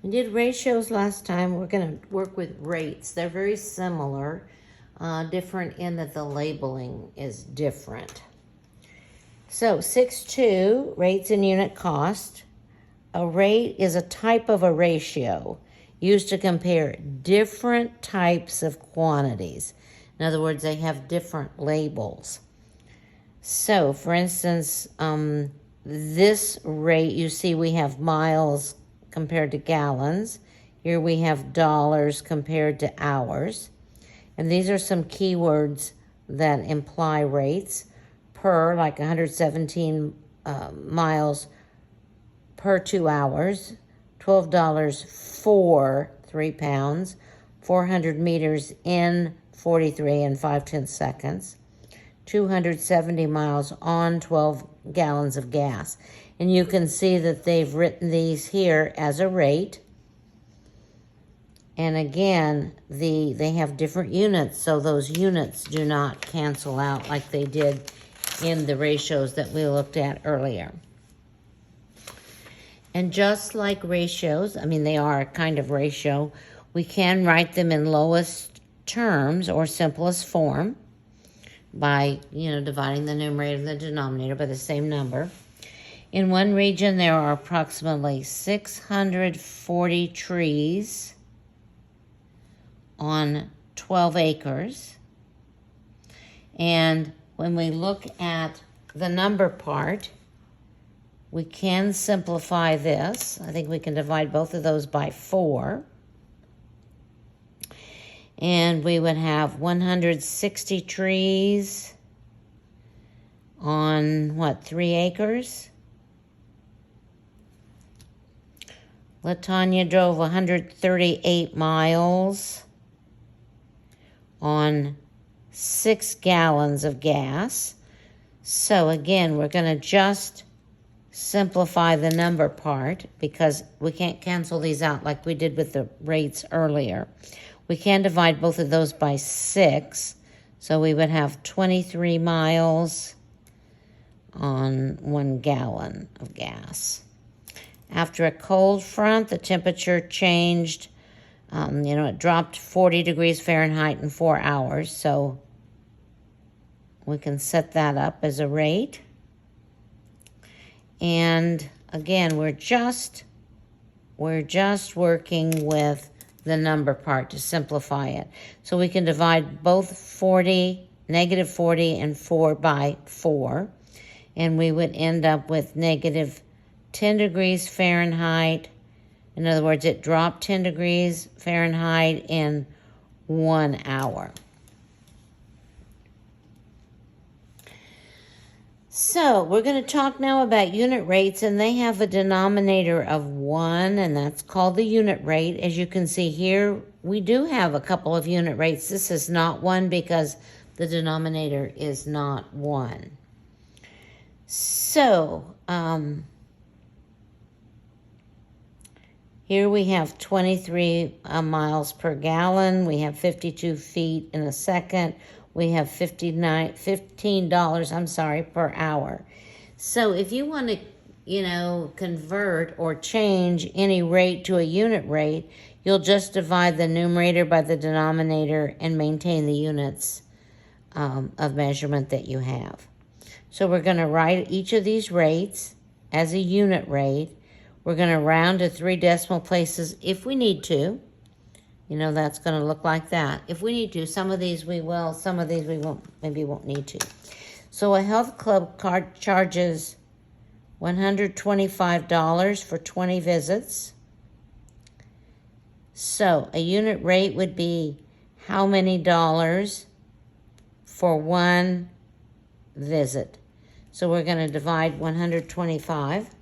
We did ratios last time. We're going to work with rates. They're very similar, different in that the labeling is different. So 6.2, rates and unit cost. A rate is a type of a ratio used to compare different types of quantities. In other words, they have different labels. So, for instance, this rate, you see we have miles compared to gallons. Here we have dollars compared to hours. And these are some keywords that imply rates. Per, like 117 miles per 2 hours. $12 for 3 pounds. 400 meters in 43 and 5/10 seconds. 270 miles on 12 gallons of gas. And you can see that they've written these here as a rate. And again, they have different units, so those units do not cancel out like they did in the ratios that we looked at earlier. And just like ratios, I mean, they are a kind of ratio, we can write them in lowest terms or simplest form by, dividing the numerator and the denominator by the same number. In one region, there are approximately 640 trees on 12 acres. And when we look at the number part, we can simplify this. I think we can divide both of those by 4. And we would have 160 trees on, 3 acres? LaTanya drove 138 miles on 6 gallons of gas. So again, we're going to just simplify the number part because we can't cancel these out like we did with the rates earlier. We can divide both of those by 6. So we would have 23 miles on 1 gallon of gas. After a cold front, the temperature changed. It dropped 40 degrees Fahrenheit in 4 hours. So we can set that up as a rate. And again, we're just working with the number part to simplify it. So we can divide both negative 40 and 4 by 4. And we would end up with negative 10 degrees Fahrenheit. In other words, it dropped 10 degrees Fahrenheit in 1 hour. So we're going to talk now about unit rates, and they have a denominator of 1, and that's called the unit rate. As you can see here, we do have a couple of unit rates. This is not 1 because the denominator is not 1. So, here we have 23 miles per gallon. We have 52 feet in a second. We have $15 per hour. So if you want to, convert or change any rate to a unit rate, you'll just divide the numerator by the denominator and maintain the units of measurement that you have. So we're going to write each of these rates as a unit rate. We're going to round to 3 decimal places if we need to. That's going to look like that. If we need to, some of these we will, some of these we won't need to. So a health club card charges $125 for 20 visits. So a unit rate would be how many dollars for 1 visit. So we're going to divide 125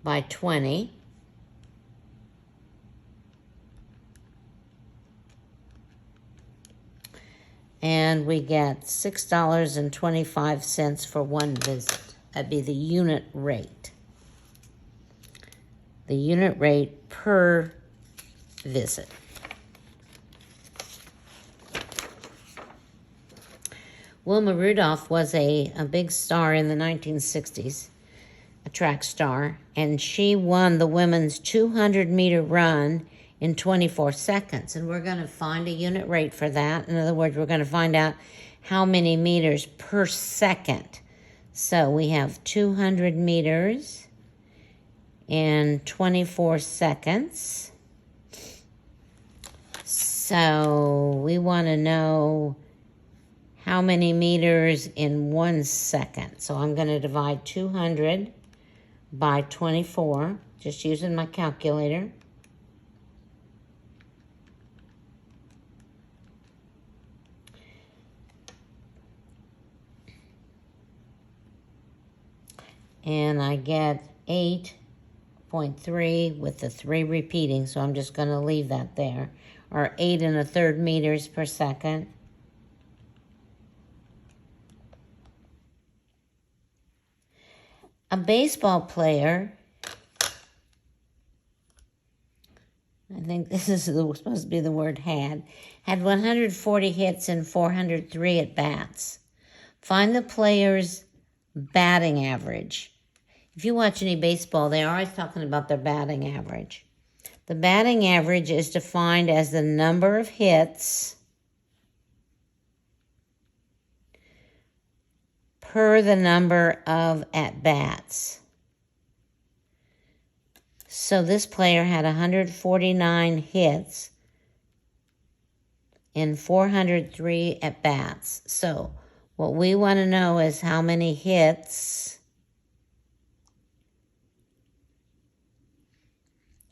by 20. And we get $6.25 for 1 visit. That'd be the unit rate. The unit rate per visit. Wilma Rudolph was a big star in the 1960s. a track star, and she won the women's 200-meter run in 24 seconds. And we're going to find a unit rate for that. In other words, we're going to find out how many meters per second. So we have 200 meters in 24 seconds. So we want to know how many meters in 1 second. So I'm going to divide 200 by 24, just using my calculator. And I get 8.3 with the 3 repeating, so I'm just going to leave that there. Or 8 1/3 meters per second. A baseball player, I think this is supposed to be the word had 140 hits and 403 at-bats. Find the player's batting average. If you watch any baseball, they're always talking about their batting average. The batting average is defined as the number of hits per the number of at-bats. So this player had 149 hits in 403 at-bats. So what we want to know is how many hits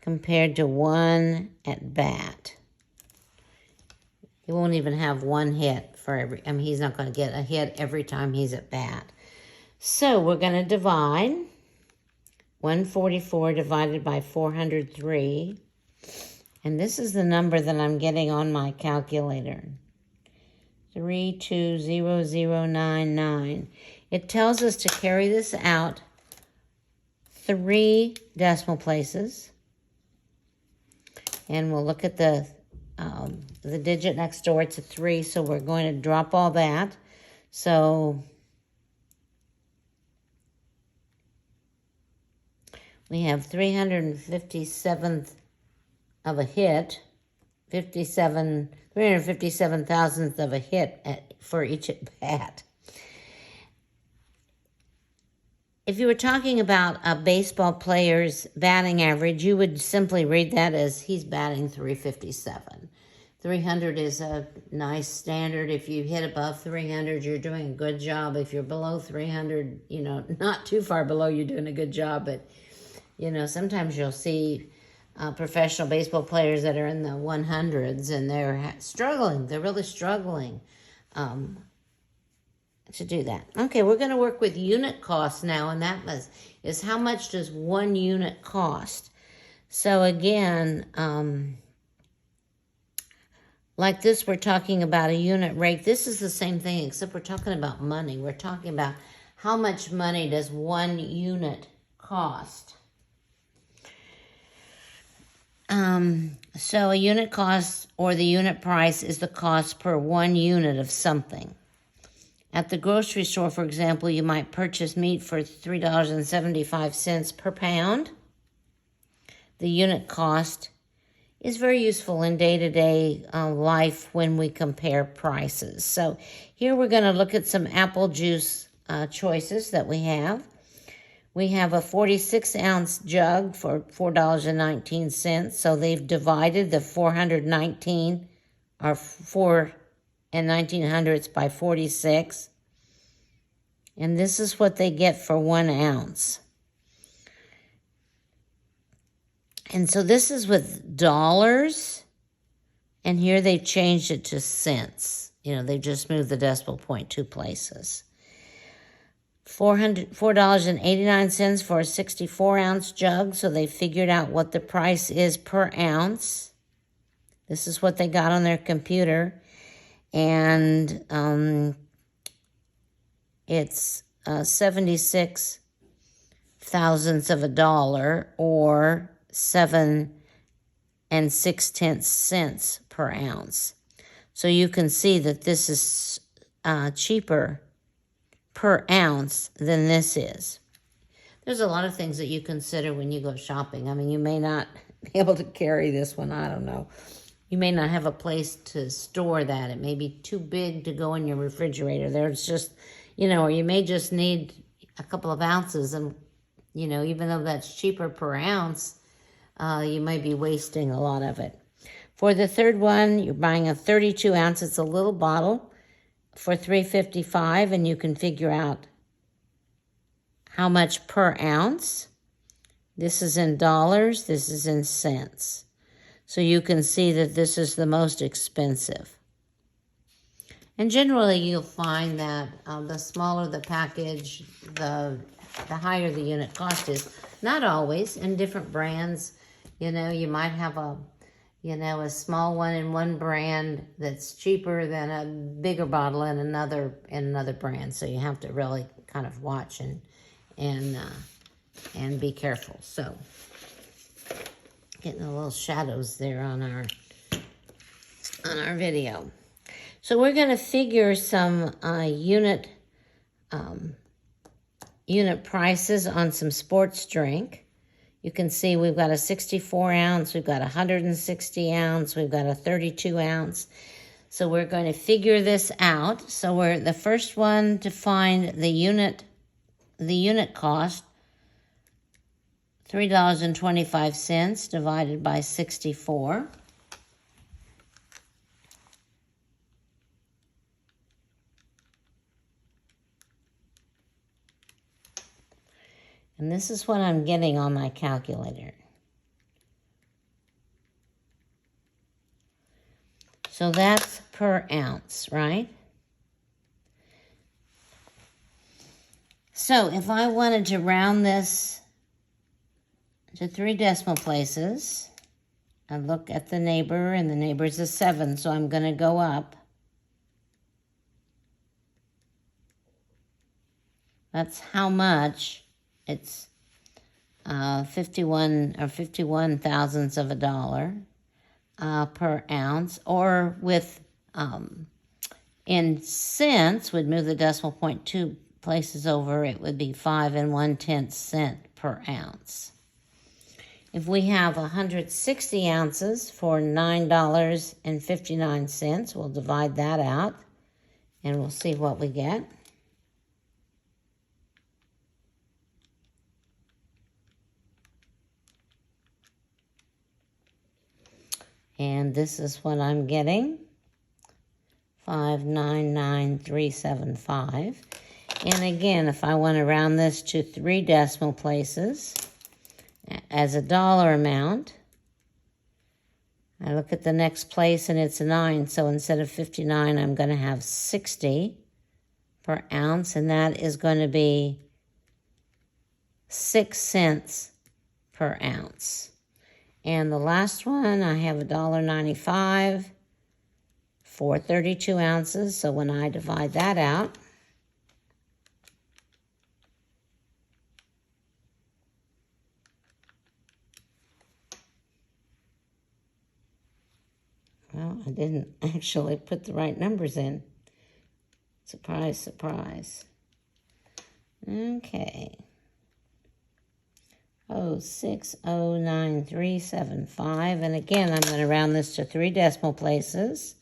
compared to 1 at-bat. He won't even have 1 hit for every, he's not going to get a hit every time he's at bat. So we're going to divide 144 divided by 403. And this is the number that I'm getting on my calculator. 3,20099. It tells us to carry this out 3 decimal places. And we'll look at the digit next door. It's a 3, so we're going to drop all that. So we have 357th of a hit, 357 thousandth of a hit for each at bat. If you were talking about a baseball player's batting average, you would simply read that as he's batting 357. 300 is a nice standard. If you hit above 300, you're doing a good job. If you're below 300, not too far below, you're doing a good job. But, sometimes you'll see professional baseball players that are in the 100s, and they're struggling. They're really struggling to do that. Okay, we're going to work with unit cost now, and that is how much does 1 unit cost? So again, like this, we're talking about a unit rate. This is the same thing, except we're talking about money. We're talking about how much money does 1 unit cost? So a unit cost, or the unit price, is the cost per 1 unit of something. At the grocery store, for example, you might purchase meat for $3.75 per pound. The unit cost is very useful in day-to-day life when we compare prices. So here we're going to look at some apple juice choices that we have. We have a 46-ounce jug for $4.19. So they've divided the 419, or 4 and 1900ths, by 46. And this is what they get for 1 ounce. And so this is with dollars. And here they've changed it to cents. They've just moved the decimal point 2 places. $4.89 for a 64-ounce jug. So they figured out what the price is per ounce. This is what they got on their computer. And it's 76 thousandths of a dollar, or 7 6/10 cents per ounce. So you can see that this is cheaper per ounce than this is. There's a lot of things that you consider when you go shopping. I mean, you may not be able to carry this one. I don't know. You may not have a place to store that. It may be too big to go in your refrigerator. There's just, or you may just need a couple of ounces. And, even though that's cheaper per ounce, you might be wasting a lot of it. For the third one, you're buying a 32 ounce. It's a little bottle for $3.55, and you can figure out how much per ounce. This is in dollars. This is in cents. So you can see that this is the most expensive. And generally, you'll find that the smaller the package, the higher the unit cost is. Not always. In different brands, you might have a small one in one brand that's cheaper than a bigger bottle in another brand. So you have to really kind of watch and be careful. So, getting a little shadows there on our video. So we're going to figure some unit prices on some sports drink. You can see we've got a 64 ounce, we've got a 160 ounce, we've got a 32 ounce. So we're going to figure this out. So we're the first one to find the unit cost, $3.25 divided by 64. And this is what I'm getting on my calculator. So that's per ounce, right? So if I wanted to round this to 3 decimal places, I look at the neighbor, and the neighbor's a 7, so I'm going to go up. That's how much. It's 51 thousandths of a dollar per ounce, or with in cents, would move the decimal point 2 places over, it would be 5 1/10 cents per ounce. If we have 160 ounces for $9.59, we'll divide that out, and we'll see what we get. And this is what I'm getting, 5,99375. And again, if I want to round this to 3 decimal places as a dollar amount, I look at the next place and it's a 9. So instead of 59, I'm going to have 60 per ounce. And that is going to be 6 cents per ounce. And the last one, I have $1.95 for 32 ounces. So when I divide that out, well, I didn't actually put the right numbers in. Surprise, surprise. Okay. 6,09375. And again, I'm going to round this to 3 decimal places.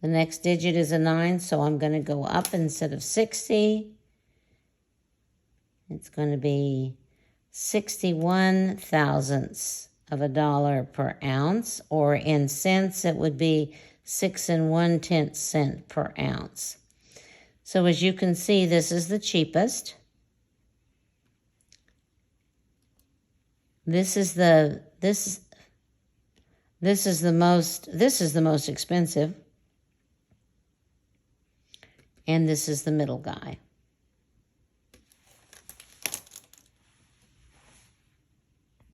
The next digit is a 9, so I'm going to go up instead of 60. It's going to be 61 thousandths of a dollar per ounce, or in cents, it would be 6 1/10 cents per ounce. So as you can see, this is the cheapest. This is the most expensive, and this is the middle guy.